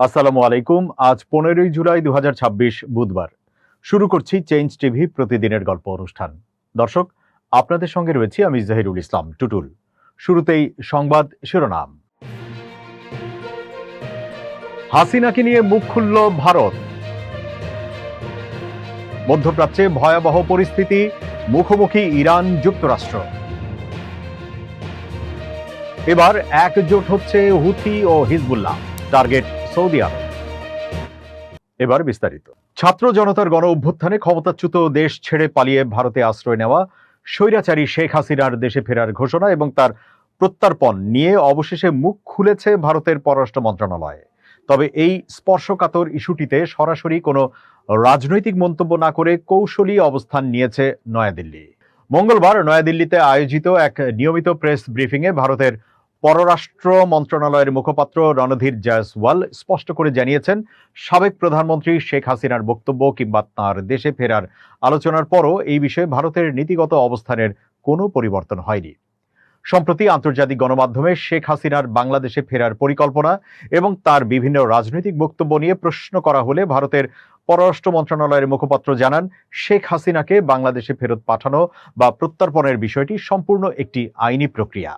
আসসালামু আলাইকুম। আজ 15ই জুলাই 2026 বুধবার। শুরু করছি চেঞ্জ টিভি প্রতিদিনের গল্প অনুষ্ঠান। দর্শক, আপনাদের সঙ্গে রয়েছি আমি জাহিরুল ইসলাম টুটুল। শুরুতেই সংবাদ শিরোনাম। হাসিনাকে নিয়ে মুখ খুলল ভারত। মধ্যপ্রাচ্যে ভয়াবহ পরিস্থিতি, মুখোমুখি ইরান যুক্তরাষ্ট্র। এবার একজোট হচ্ছে হুথি ও হিজবুল্লাহ, টার্গেট সৌদি আরব। এবার বিস্তারিত। ছাত্র জনতার গণ অভ্যুত্থানে ক্ষমতাচ্যুত দেশ ছেড়ে পালিয়ে ভারতে আশ্রয় নেওয়া স্বৈরাচারী শেখ হাসিনার দেশে ফেরার ঘোষণা এবং তার প্রত্যর্পণ নিয়ে অবশেষে মুখ খুলেছে ভারতের পররাষ্ট্র মন্ত্রণালয়। তবে এই স্পর্শকাতর ইস্যুটিতে সরাসরি কোনো রাজনৈতিক মন্তব্য না করে কৌশলী অবস্থান নিয়েছে নয়াদিল্লি। মঙ্গলবার নয়াদিল্লিতে আয়োজিত এক নিয়মিত প্রেস ব্রিফিংয়ে ভারতের পররাষ্ট্র মন্ত্রণালয়ের মুখপাত্র রণধীর জয়সওয়াল স্পষ্ট করে জানিয়েছেন, সাবেক প্রধানমন্ত্রী শেখ হাসিনার বক্তব্য কিংবা তাঁর দেশে ফেরার আলোচনার পরও এই বিষয়ে ভারতের নীতিগত অবস্থানের কোনো পরিবর্তন হয়নি। সম্প্রতি আন্তর্জাতিক গণমাধ্যমে শেখ হাসিনার বাংলাদেশে ফেরার পরিকল্পনা এবং তার বিভিন্ন রাজনৈতিক বক্তব্য নিয়ে প্রশ্ন করা হলে ভারতের পররাষ্ট্র মন্ত্রণালয়ের মুখপাত্র জানান, শেখ হাসিনাকে বাংলাদেশে ফেরত পাঠানো বা প্রত্যর্পণের বিষয়টি সম্পূর্ণ একটি আইনি প্রক্রিয়া।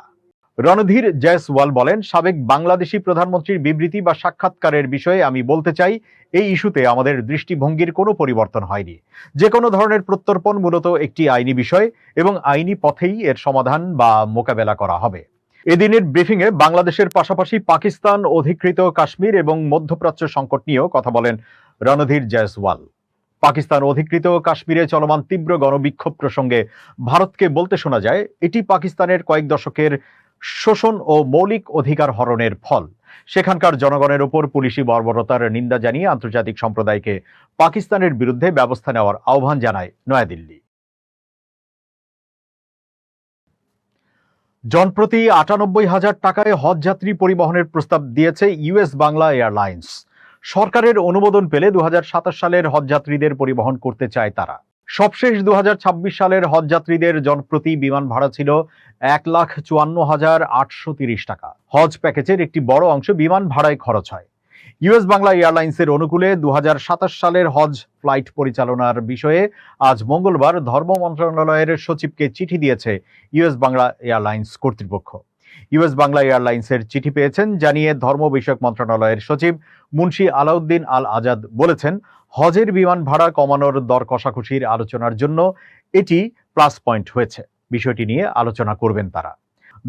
রণধীর জয়সওয়াল বলেন, সাবেক বাংলাদেশি প্রধানমন্ত্রীর বিবৃতি বা সাক্ষাৎকারের বিষয়ে আমি বলতে চাই, এই ইস্যুতে আমাদের দৃষ্টিভঙ্গির কোনো পরিবর্তন হয়নি। যে কোনো ধরনের প্রত্যর্পণ মূলত একটি আইনি বিষয় এবং আইনি পথেই এর সমাধান বা মোকাবেলা করা হবে। এদিনের ব্রিফিংয়ে বাংলাদেশের পাশাপাশি পাকিস্তান অধিকৃত কাশ্মীর এবং মধ্যপ্রাচ্য সংকট নিয়েও কথা বলেন রণধীর জয়সওয়াল। পাকিস্তান অধিকৃত কাশ্মীরে চলমান তীব্র গণবিক্ষোভ প্রসঙ্গে ভারতকে বলতে শোনা যায়, এটি পাকিস্তানের কয়েক দশকের শোষণ ও মৌলিক অধিকার হরণের ফল। সেখানকার জনগণের উপর পুলিশি বর্বরতার নিন্দা জানিয়ে আন্তর্জাতিক সম্প্রদায়কে পাকিস্তানের বিরুদ্ধে ব্যবস্থা নেওয়ার আহ্বান জানায় নয়াদিল্লি। জনপ্রতি ৯৮,০০০ টাকায় হজযাত্রী পরিবহনের প্রস্তাব দিয়েছে ইউএস বাংলা এয়ারলাইন্স। সরকারের অনুমোদন পেলে ২০২৭ সালের হজযাত্রীদের পরিবহন করতে চায় তারা। সবশেষ ২০২৬ সালের হজযাত্রীদের জনপ্রতি বিমান ভাড়া ছিল ১,৫৪,৮৩০ টাকা। হজ প্যাকেজের একটি বড় অংশ বিমান ভাড়ায় খরচ হয়। ইউএস বাংলা এয়ারলাইন্সের অনুকূলে ২০২৭ সালের হজ ফ্লাইট পরিচালনার বিষয়ে আজ মঙ্গলবার ধর্ম মন্ত্রণালয়ের সচিবকে চিঠি দিয়েছে ইউএস বাংলা এয়ারলাইন্স কর্তৃপক্ষ। ইউএস বাংলা এয়ারলাইন্সের চিঠি পেয়েছেন জানিয়ে ধর্ম বিষয়ক মন্ত্রণালয়ের সচিব মুন্সি আলাউদ্দিন আল আজাদ বলেছেন, হজের বিমান ভাড়া কমানোর দর কষাকষির আলোচনার জন্য এটি প্লাস পয়েন্ট হয়েছে। বিষয়টি নিয়ে আলোচনা করবেন তারা।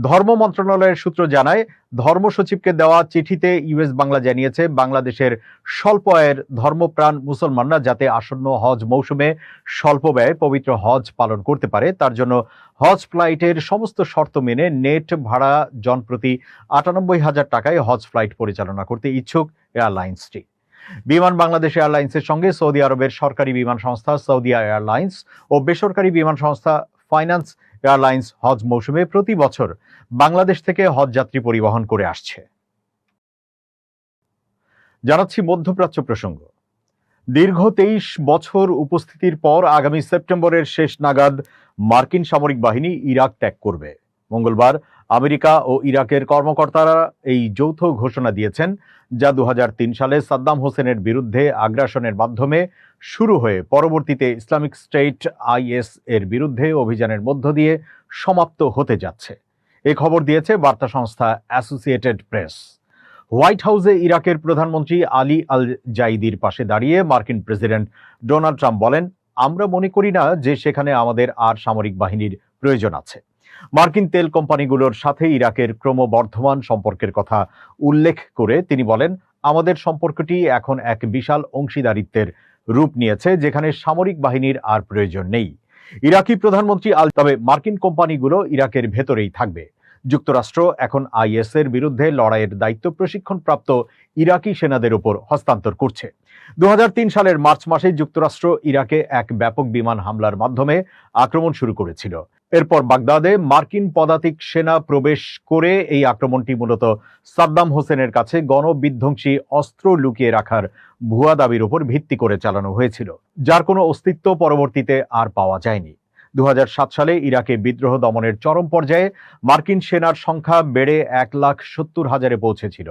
ধর্ম মন্ত্রণালয়ের সূত্র জানায়, ধর্ম সচিবকে দেওয়া চিঠিতে ইউএস বাংলা জানিয়েছে, বাংলাদেশের স্বল্প আয়ের ধর্মপ্রাণ মুসলমানরা যাতে আসন্ন হজ মৌসুমে স্বল্প ব্যয়ে পবিত্র হজ পালন করতে পারে, তার জন্য হজ ফ্লাইটের সমস্ত শর্ত মেনে নেট ভাড়া জনপ্রতি ৯৮,০০০ টাকায় হজ ফ্লাইট পরিচালনা করতে ইচ্ছুক এয়ারলাইন্সটি। বিমান বাংলাদেশ এয়ারলাইন্সের সঙ্গে সৌদি আরবের সরকারি বিমান সংস্থা সৌদিয়া এয়ারলাইন্স ও বেসরকারি বিমান সংস্থা ফাইন্যান্স এয়ারলাইন্স হজ মৌসুমে প্রতি বছর বাংলাদেশ থেকে হজ যাত্রী পরিবহন করে আসছে। জানাচ্ছি মধ্যপ্রাচ্য প্রসঙ্গ। দীর্ঘ ২৩ বছর উপস্থিতির পর আগামী সেপ্টেম্বরের শেষ নাগাদ মার্কিন সামরিক বাহিনী ইরাক ত্যাগ করবে। মঙ্গলবার আমেরিকা ও ইরাকের কর্মকর্তারা এই যৌথ ঘোষণা দিয়েছেন, যা ২০০৩ সালে সাদ্দাম হোসেনের বিরুদ্ধে আগ্রাসনের মাধ্যমে শুরু হয়ে পরবর্তীতে ইসলামিক স্টেট আইএস এর বিরুদ্ধে অভিযানের মধ্য দিয়ে সমাপ্ত হতে যাচ্ছে। এ খবর দিয়েছে বার্তা সংস্থা অ্যাসোসিয়েটেড প্রেস। হোয়াইট হাউসে ইরাকের প্রধানমন্ত্রী আলী আল জাইদির পাশে দাঁড়িয়ে মার্কিন প্রেসিডেন্ট ডোনাল্ড ট্রাম্প বলেন, আমরা মনে করি না যে সেখানে আমাদের আর সামরিক বাহিনীর প্রয়োজন আছে। মার্কিন তেল কোম্পানিগুলোর সাথে ইরাকের ক্রমবর্ধমান সম্পর্কের কথা উল্লেখ করে তিনি বলেন, আমাদের সম্পর্কটি এখন এক বিশাল অংশীদারিত্বের রূপ নিয়েছে, যেখানে সামরিক বাহিনীর আর প্রয়োজন নেই। ইরাকি প্রধানমন্ত্রী তবে মার্কিন কোম্পানিগুলো ইরাকের ভেতরেই থাকবে। যুক্তরাষ্ট্র এখন আইএস এর বিরুদ্ধে লড়াইয়ের দায়িত্ব প্রশিক্ষণপ্রাপ্ত ইরাকি সেনাদের উপর হস্তান্তর করছে। ২০০৩ সালের মার্চ মাসে যুক্তরাষ্ট্র ইরাকে এক ব্যাপক বিমান হামলার মাধ্যমে আক্রমণ শুরু করেছিল। এরপর বাগদাদে মার্কিন পদাতিক সেনা প্রবেশ করে এই আক্রমণটি মূলত সাদ্দাম হোসেনের কাছে গণবিধ্বংসী অস্ত্র লুকিয়ে রাখার ভুয়া দাবির উপর ভিত্তি করে চালানো হয়েছিল, যার কোনো অস্তিত্ব পরবর্তীতে আর পাওয়া যায়নি। 2007 সালে ইরাকে বিদ্রোহ দমনের চরম পর্যায়ে মার্কিন সেনার সংখ্যা বেড়ে 1,70,000-এ পৌঁছেছিল।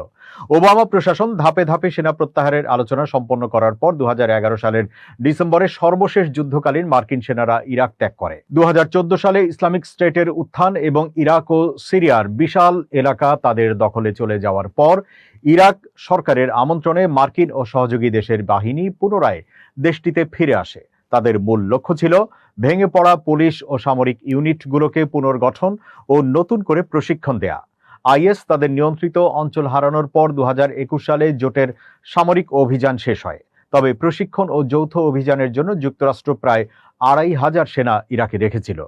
ওবামা প্রশাসন ধাপে ধাপে সেনা প্রত্যাহারের আলোচনা সম্পন্ন করার পর 2011 সালের ডিসেম্বরে সর্বশেষ যুদ্ধকালীন মার্কিন সেনারা ইরাক ত্যাগ করে। 2014 সালে ইসলামিক স্টেটের উত্থান এবং ইরাক ও সিরিয়ার বিশাল এলাকা তাদের দখলে চলে যাওয়ার পর ইরাক সরকারের আমন্ত্রণে মার্কিন ও সহযোগী দেশের বাহিনী পুনরায় দেশটিতে ফিরে আসে। তাদের মূল লক্ষ্য ছিল ভেঙে পড়া পুলিশ ও সামরিক ইউনিটগুলোকে পুনর্গঠন ও নতুন করে প্রশিক্ষণ দেয়া। আইএস তাদের নিয়ন্ত্রিত অঞ্চল হারানোর পর 2021 সালে জোটের সামরিক অভিযান শেষ হয়। তবে প্রশিক্ষণ ও যৌথ অভিযানের জন্য যুক্তরাষ্ট্র প্রায় 2,500 সেনা ইরাকে রেখেছিল।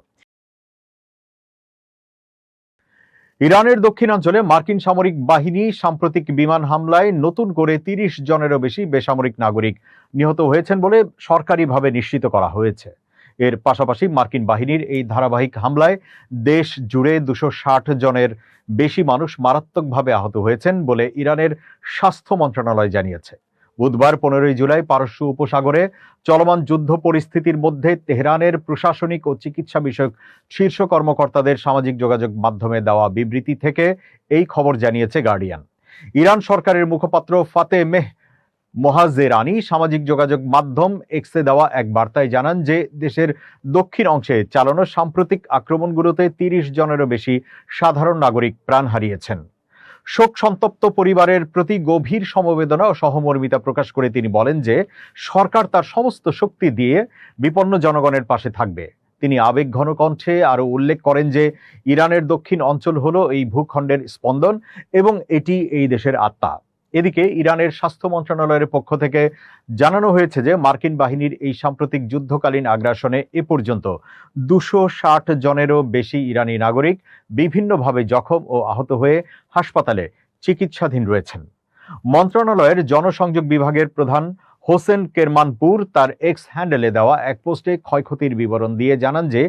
ইরানের দক্ষিণাঞ্চলে মার্কিন সামরিক বাহিনী সাম্প্রতিক বিমান হামলায় নতুন করে 30 জনেরও বেশি বেসামরিক নাগরিক নিহত হয়েছেন বলে সরকারিভাবে নিশ্চিত করা হয়েছে। এর পাশাপাশি মার্কিন বাহিনীর এই ধারাবাহিক হামলায় দেশ জুড়ে 260 জনের বেশি মানুষ মারাত্মকভাবে আহত হয়েছেন বলে ইরানের স্বাস্থ্য মন্ত্রণালয় জানিয়েছে। বুধবার 15 জুলাই পারস্য উপসাগরে চলমান যুদ্ধ পরিস্থিতির মধ্যে তেহরানের প্রশাসনিক ও চিকিৎসা বিষয়ক শীর্ষ কর্মকর্তাদের সামাজিক যোগাযোগ মাধ্যমে দেওয়া বিবৃতি থেকে এই খবর জানিয়েছে গার্ডিয়ান। ইরান সরকারের মুখপাত্র ফাতেমেহ মোহাজেরানি সামাজিক যোগাযোগ মাধ্যম এক্সে দেওয়া এক বার্তায় জানান যে দেশের দক্ষিণ অংশে চালানো সাম্প্রতিক আক্রমণগুলোতে 30 জনেরও বেশি সাধারণ নাগরিক প্রাণ হারিয়েছেন। শোক সন্তপ্ত পরিবারের প্রতি গভীর সমবেদনা ও সহমর্মিতা প্রকাশ করে তিনি বলেন যে সরকার তার সমস্ত শক্তি দিয়ে বিপন্ন জনগণের পাশে থাকবে। তিনি আবেগঘন কণ্ঠে আরো উল্লেখ করেন যে ইরানের দক্ষিণ অঞ্চল হলো এই ভূখণ্ডের স্পন্দন এবং এটি এই দেশের আত্মা। এদিকে ইরানের স্বাস্থ্য মন্ত্রণালয়ের পক্ষ থেকে জানানো হয়েছে যে মার্কিন বাহিনীর এই সাম্প্রতিক যুদ্ধকালীন আগ্রাসনে এ পর্যন্ত 260 জনেরও বেশি ইরানি নাগরিক বিভিন্নভাবে জখম ও আহত হয়ে হাসপাতালে চিকিৎসাধীন রয়েছেন। মন্ত্রণালয়ের জনসংযোগ বিভাগের প্রধান হোসেন কেরমানপুর তার এক্স হ্যান্ডেলে দেওয়া এক পোস্টে ক্ষয়ক্ষতির বিবরণ দিয়ে জানান যে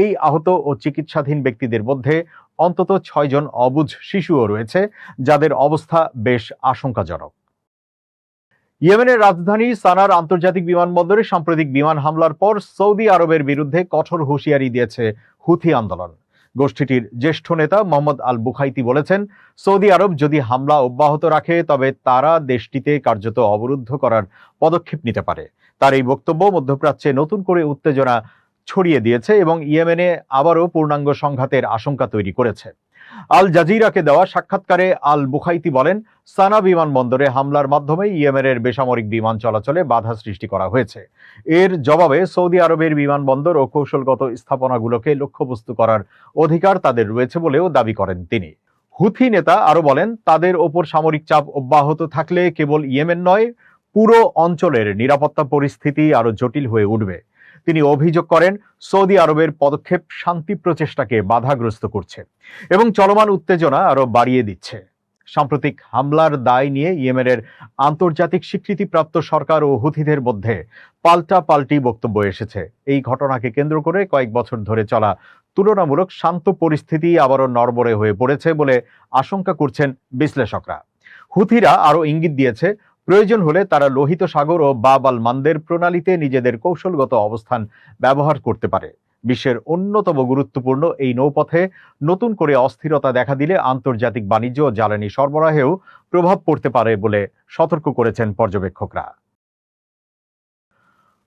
এই আহত ও চিকিৎসাধীন ব্যক্তিদের মধ্যে অন্তত 6 জন অবুঝ শিশুও রয়েছে, যাদের অবস্থা বেশ আশঙ্কাজনক। ইয়েমেনের রাজধানী সানার আন্তর্জাতিক বিমানবন্দরে সাম্প্রতিক বিমান হামলার পর সৌদি আরবের বিরুদ্ধে কঠোর হুঁশিয়ারি দিয়েছে হুথি আন্দোলন। গোষ্ঠীটির জ্যেষ্ঠ নেতা মোহাম্মদ আল বুখাইতি বলেছেন, সৌদি আরব যদি হামলা অব্যাহত রাখে তবে তারা দেশটিতে কার্যত অবরুদ্ধ করার পদক্ষেপ নিতে পারে। তার এই বক্তব্য মধ্যপ্রাচ্যে নতুন করে উত্তেজনা ছড়িয়ে দিয়েছে এবং ইয়েমেনে আবারও পূর্ণাঙ্গ সংঘাতের আশঙ্কা তৈরি করেছে। আল জাজিরাকে দেওয়া সাক্ষাৎকারে আল বুখাইতি বলেন, সানা বিমানবন্দরে হামলার মাধ্যমে ইয়েমেনের বেসামরিক বিমান চলাচলে বাধা সৃষ্টি করা হয়েছে। এর জবাবে সৌদি আরবের বিমানবন্দর ও কৌশলগত স্থাপনাগুলোকে লক্ষ্যবস্তু করার অধিকার তাদের রয়েছে বলেও দাবি করেন তিনি। হুথি নেতা আরো বলেন, তাদের ওপর সামরিক চাপ অব্যাহত থাকলে কেবল ইয়েমেন নয়, পুরো অঞ্চলের নিরাপত্তা পরিস্থিতি আরো জটিল হয়ে উঠবে। তিনি অভিযোগ করেন, সৌদি আরবের পদক্ষেপ শান্তি প্রচেষ্টাকে বাধাগ্রস্ত করছে এবং চলমান উত্তেজনা আরো বাড়িয়ে দিচ্ছে। সাম্প্রতিক হামলার দায় নিয়ে ইয়েমেনের আন্তর্জাতিক স্বীকৃতিপ্রাপ্ত সরকার ও হুথিদের মধ্যে পাল্টাপাল্টি বক্তব্য এসেছে। এই ঘটনাকে কেন্দ্র করে কয়েক বছর ধরে চলা তুলনামূলক শান্ত পরিস্থিতি আবারও নড়বড়ে হয়ে পড়েছে বলে আশঙ্কা করছেন বিশ্লেষকরা। হুথিরা আরো ইঙ্গিত দিয়েছে, প্রয়োজন হলে তারা লোহিত সাগর ও বাব আল মান্দের প্রণালীতে নিজেদের কৌশলগত অবস্থান ব্যবহার করতে পারে। বিশ্বের অন্যতম গুরুত্বপূর্ণ এই নৌপথে নতুন করে অস্থিরতা দেখা দিলে আন্তর্জাতিক বাণিজ্য ও জ্বালানি সরবরাহেও প্রভাব পড়তে পারে বলে সতর্ক করেছেন পর্যবেক্ষকরা।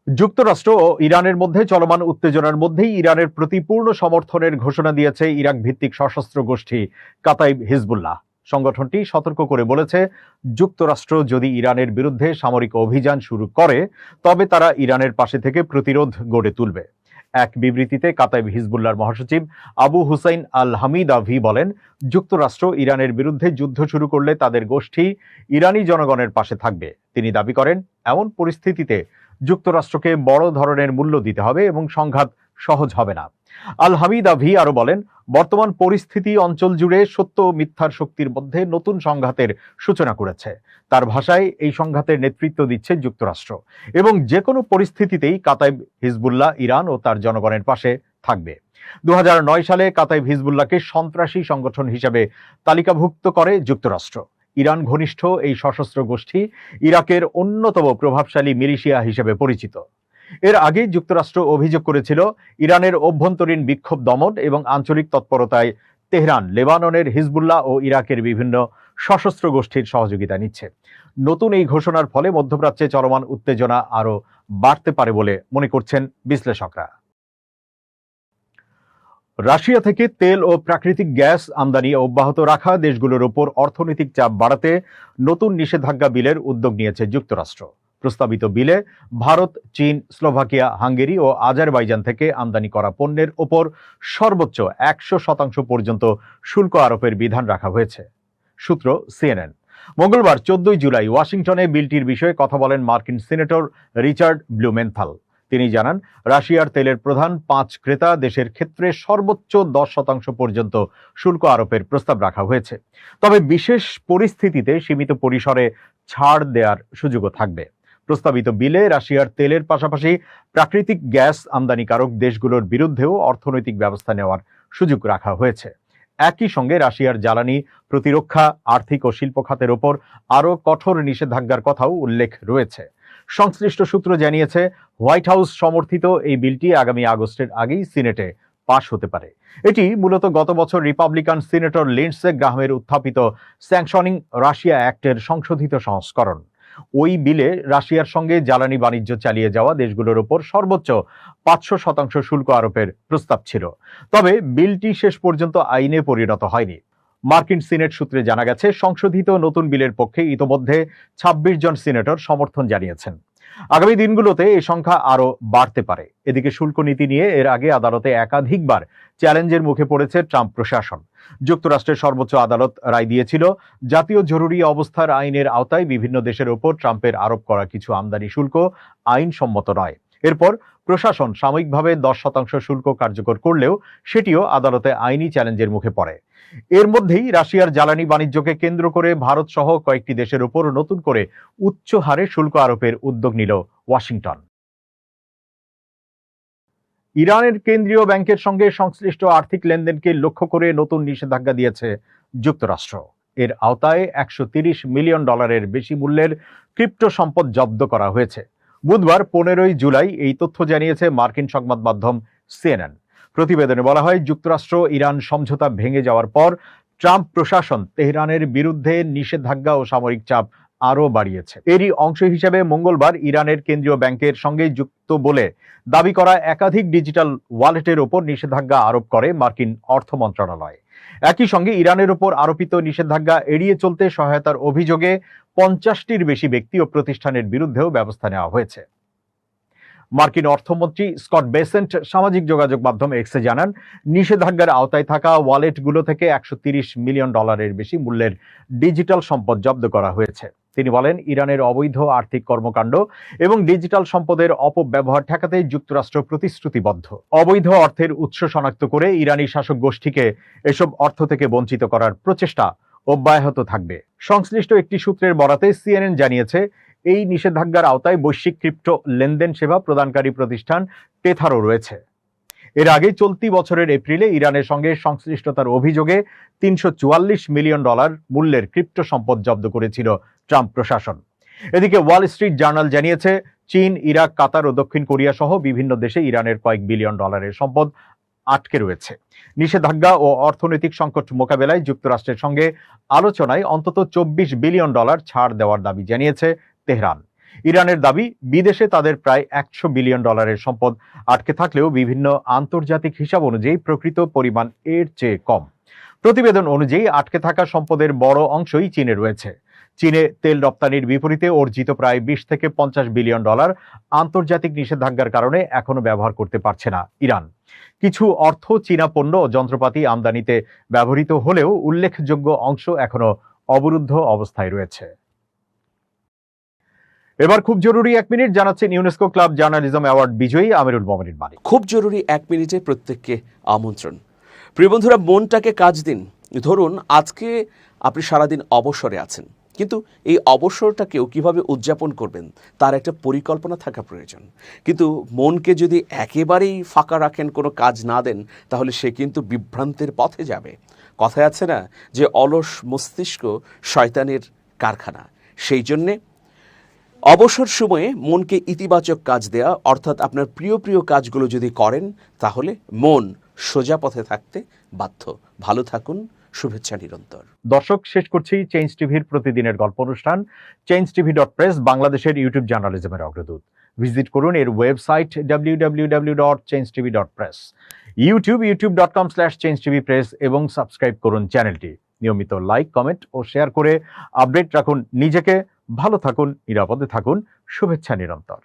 যুক্তরাষ্ট্র ও ইরানের মধ্যে চলমান উত্তেজনার মধ্যেই ইরানের প্রতি পূর্ণ সমর্থনের ঘোষণা দিয়েছে ইরাক ভিত্তিক সশস্ত্র গোষ্ঠী কাতাইব হিজবুল্লাহ। সংগঠনটি সতর্ক করে বলেছে, যুক্তরাষ্ট্র যদি ইরানের বিরুদ্ধে সামরিক অভিযান শুরু করে তবে তারা ইরানের পাশে থেকে প্রতিরোধ গড়ে তুলবে। এক বিবৃতিতে কাতাইব হিজবুল্লাহর মহাসচিব আবু হুসাইন আল হামিদাভি বলেন, যুক্তরাষ্ট্র ইরানের বিরুদ্ধে যুদ্ধ শুরু করলে তাদের গোষ্ঠী ইরানি জনগণের পাশে থাকবে। তিনি দাবি করেন, এমন পরিস্থিতিতে যুক্তরাষ্ট্রকে বড় ধরনের মূল্য দিতে হবে এবং সংঘাত সহজ হবে না। আল হামিদাভি আরো বলেন, বর্তমান পরিস্থিতি অঞ্চল জুড়ে সত্য ও মিথ্যার শক্তির মধ্যে নতুন সংঘাতের সূচনা করেছে। তার ভাষায়, এই সংঘাতের নেতৃত্ব দিচ্ছে যুক্তরাষ্ট্র এবং যে কোনো পরিস্থিতিতেই কাতাইব হিজবুল্লাহ ইরান ও তার জনগণের পাশে থাকবে। 2009 সালে কাতাইব হিজবুল্লাহকে সন্ত্রাসী সংগঠন হিসেবে তালিকাভুক্ত করে যুক্তরাষ্ট্র। ইরান ঘনিষ্ঠ এই সশস্ত্র গোষ্ঠী ইরাকের অন্যতম প্রভাবশালী মিলিশিয়া হিসেবে পরিচিত। এর আগেই যুক্তরাষ্ট্র অভিযোগ করেছিল ইরানের অভ্যন্তরীণ বিক্ষোভ দমন এবং আঞ্চলিক তৎপরতায় তেহরান লেবাননের হিজবুল্লাহ ও ইরাকের বিভিন্ন সশস্ত্র গোষ্ঠীর সহযোগিতা নিচ্ছে। নতুন এই ঘোষণার ফলে মধ্যপ্রাচ্যে চলমান উত্তেজনা আরও বাড়তে পারে বলে মনে করছেন বিশ্লেষকরা। রাশিয়া থেকে তেল ও প্রাকৃতিক গ্যাস আমদানি অব্যাহত রাখা দেশগুলোর উপর অর্থনৈতিক চাপ বাড়াতে নতুন নিষেধাজ্ঞা বিলের উদ্যোগ নিয়েছে যুক্তরাষ্ট্র। প্রস্তাবিত বিলে ভারত, চীন, স্লোভাকিয়া, হাঙ্গেরি ও আজারবাইজান থেকে আমদানি করা পণ্যের ওপর সর্বোচ্চ 100% পর্যন্ত শুল্ক আরোপের বিধান রাখা হয়েছে। সূত্র CNN। মঙ্গলবার 14 জুলাই ওয়াশিংটনে বিলটির বিষয়ে কথা বলেন মার্কিন সিনেটর রিচার্ড ব্লুমেনথাল। তিনি জানান, রাশিয়ার তেলের প্রধান 5 ক্রেতা দেশের ক্ষেত্রে সর্বোচ্চ 10% পর্যন্ত শুল্ক আরোপের প্রস্তাব রাখা হয়েছে। তবে বিশেষ পরিস্থিতিতে সীমিত পরিসরে ছাড় দেওয়ার সুযোগও থাকবে। প্রস্তাবিত বিলে রাশিয়ার তেলের পাশাপাশি প্রাকৃতিক গ্যাস আমদানিকারক দেশগুলোর বিরুদ্ধেও অর্থনৈতিক ব্যবস্থা নেওয়ার সুযোগ রাখা হয়েছে। একই সঙ্গে রাশিয়ার জ্বালানি, প্রতিরক্ষা, আর্থিক ও শিল্প খাতের ওপর আরও কঠোর নিষেধাজ্ঞার কথাও উল্লেখ রয়েছে। সংশ্লিষ্ট সূত্র জানিয়েছে, হোয়াইট হাউস সমর্থিত এই বিলটি আগামী আগস্টের আগেই সিনেটে পাশ হতে পারে। এটি মূলত গত বছর রিপাবলিকান সিনেটর লিন্ডসে গ্রাহামের উত্থাপিত স্যাংশনিং রাশিয়া অ্যাক্টের সংশোধিত সংস্করণ। ওই বিলে রাশিয়ার সঙ্গে জ্বালানি বাণিজ্য চালিয়ে যাওয়া দেশগুলোর ওপর সর্বোচ্চ 500% শুল্ক আরোপের প্রস্তাব ছিল। তবে বিলটি শেষ পর্যন্ত আইনে পরিণত হয়নি। মার্কিন সিনেট সূত্রে জানা গেছে, সংশোধিত নতুন বিলের পক্ষে ইতোমধ্যে 26 জন সিনেটর সমর্থন জানিয়েছেন। আগামী দিনগুলোতে এই সংখ্যা আরও বাড়তে পারে। এদিকে শুল্ক নীতি নিয়ে এর আগে আদালতে একাধিকবার চ্যালেঞ্জের মুখে পড়েছে ট্রাম্প প্রশাসন। যুক্তরাষ্ট্রের সর্বোচ্চ আদালত রায় দিয়েছিল, জাতীয় জরুরি অবস্থার আইনের আওতায় বিভিন্ন দেশের ওপর ট্রাম্পের আরোপ করা কিছু আমদানি শুল্ক আইনসম্মত নয়। এরপর প্রশাসন সাময়িকভাবে 10% শুল্ক কার্যকর করলেও সেটিও আদালতে আইনি চ্যালেঞ্জের মুখে পড়ে। এর মধ্যেই রাশিয়ার জ্বালানি বাণিজ্যকে কেন্দ্র করে ভারত সহ কয়েকটি দেশের উপর নতুন করে উচ্চ হারে শুল্ক আরোপের উদ্যোগ নিল ওয়াশিংটন। ইরানের কেন্দ্রীয় ব্যাংকের সঙ্গে সংশ্লিষ্ট আর্থিক লেনদেনকে লক্ষ্য করে নতুন নিষেধাজ্ঞা দিয়েছে যুক্তরাষ্ট্র। এর আওতায় $130 মিলিয়ন বেশি মূল্যের ক্রিপ্টো সম্পদ জব্দ করা হয়েছে। বুধবার 15 জুলাই এই তথ্য জানিয়েছে মার্কিন সংবাদ মাধ্যম CNN। প্রতিবেদনে বলা হয়, যুক্তরাষ্ট্র ইরান সমঝোতা ভেঙে যাওয়ার পর ট্রাম্প প্রশাসন তেহরানের বিরুদ্ধে নিষেধাজ্ঞা ও সামরিক চাপ আরও বাড়িয়েছে। এরই অংশ হিসেবে মঙ্গলবার ইরানের কেন্দ্রীয় ব্যাংকের সঙ্গে যুক্ত বলে দাবি করা একাধিক ডিজিটাল ওয়ালেটের ওপর নিষেধাজ্ঞা আরোপ করে মার্কিন অর্থ মন্ত্রণালয়। একই সঙ্গে ইরানের ওপর আরোপিত নিষেধাজ্ঞা এড়িয়ে চলতে সহায়তার অভিযোগে 50টির বেশি ব্যক্তি ও প্রতিষ্ঠানের বিরুদ্ধেও ব্যবস্থা নেওয়া হয়েছে। মার্কিন অর্থমন্ত্রী স্কট বেসেন্ট সামাজিক যোগাযোগ মাধ্যম এক্সে জানান, নিষেধাজ্ঞার আওতায় থাকা ওয়ালেটগুলো থেকে $130 মিলিয়ন বেশি মূল্যের ডিজিটাল সম্পদ জব্দ করা হয়েছে। তিনি বলেন, ইরানের অবৈধ আর্থিক কর্মকাণ্ড এবং ডিজিটাল সম্পদের অপব্যবহার ঠেকাতে যুক্তরাষ্ট্র প্রতিশ্রুতিবদ্ধ। অবৈধ অর্থের উৎস শনাক্ত করে ইরানি শাসক গোষ্ঠীকে এসব অর্থ থেকে বঞ্চিত করার প্রচেষ্টা অব্যাহত থাকবে। সংশ্লিষ্ট একটি সূত্রের বরাতে CNN জানিয়েছে, এই নিষেধাজ্ঞার আওতায় বৈশ্বিক ক্রিপ্টো লেনদেন সেবা প্রদানকারী প্রতিষ্ঠান টেথারও রয়েছে। এর আগে চলতি বছরের এপ্রিলে ইরানের সঙ্গে সংশ্লিষ্টতার অভিযোগে $344 মিলিয়ন মূল্যের ক্রিপ্টো সম্পদ জব্দ করেছিল ট্রাম্প প্রশাসন। এদিকে ওয়াল স্ট্রিট জার্নাল জানিয়েছে, চীন, ইরাক, কাতার ও দক্ষিণ কোরিয়া সহ বিভিন্ন দেশে ইরানের কয়েক বিলিয়ন ডলারের সম্পদ আটকে রয়েছে। নিষেধাজ্ঞা ও অর্থনৈতিক সংকট মোকাবেলায় যুক্তরাষ্ট্রের সঙ্গে আলোচনায় অন্তত $24 বিলিয়ন ছাড় দেওয়ার দাবি জানিয়েছে তেহরান। ইরানের দাবি, বিদেশে তাদের প্রায় $100 বিলিয়ন সম্পদ আটকে থাকলেও বিভিন্ন আন্তর্জাতিক হিসাব অনুযায়ী প্রকৃত পরিমাণ এর চেয়ে কম। প্রতিবেদন অনুযায়ী আটকে থাকা সম্পদের বড় অংশই চীনে রয়েছে। চীনে তেল রপ্তানির বিপরীতে অর্জিত প্রায় $20 থেকে $50 বিলিয়ন আন্তর্জাতিক নিষেধাজ্ঞার কারণে এখনো ব্যবহার করতে পারছে না ইরান। কিছু অর্থ চীনা পণ্য ও যন্ত্রপাতি আমদানিতে ব্যবহৃত হলেও উল্লেখযোগ্য অংশ এখনো অবরুদ্ধ অবস্থায় রয়েছে। এবার খুব জরুরি 1 মিনিট জানাচ্ছেন ইউনেস্কো ক্লাব জার্নালিজম অ্যাওয়ার্ড বিজয়ী আমিরুল মোমিন মানিক। খুব জরুরি 1 মিনিটে প্রত্যেককে আমন্ত্রণ। প্রিয় বন্ধুরা, মনটাকে কাজ দিন। ধরুন আজকে আপনি সারাদিন অবসরে আছেন, কিন্তু এই অবসরটাকেও কিভাবে উদযাপন করবেন তার একটা পরিকল্পনা থাকা প্রয়োজন। কিন্তু মনকে যদি একেবারেই ফাঁকা রাখেন, কোনো কাজ না দেন, তাহলে সে কিন্তু বিভ্রান্তের পথে যাবে। কথায় আছে না যে অলস মস্তিষ্ক শয়তানের কারখানা। সেই জন্যে অবসর সময়ে মনকে ইতিবাচক কাজ দেয়া, অর্থাৎ আপনার প্রিয় প্রিয় কাজগুলো যদি করেন তাহলে মন সোজা পথে থাকতে বাধ্য। ভালো থাকুন, শুভেচ্ছা নিরন্তর। দর্শক, শেষ করছি চেঞ্জ টিভির প্রতিদিনের গল্প অনুষ্ঠান changetv.press, বাংলাদেশের ইউটিউব জার্নালিজমের অগ্রদূত। ভিজিট করুন এর ওয়েবসাইট www.changetv.press, ইউটিউব youtube.com/changetvpress এবং সাবস্ক্রাইব করুন চ্যানেলটি। নিয়মিত লাইক, কমেন্ট ও শেয়ার করে আপডেট রাখুন নিজেকে। ভালো থাকুন, নিরাপদে থাকুন, শুভেচ্ছা নিরন্তর।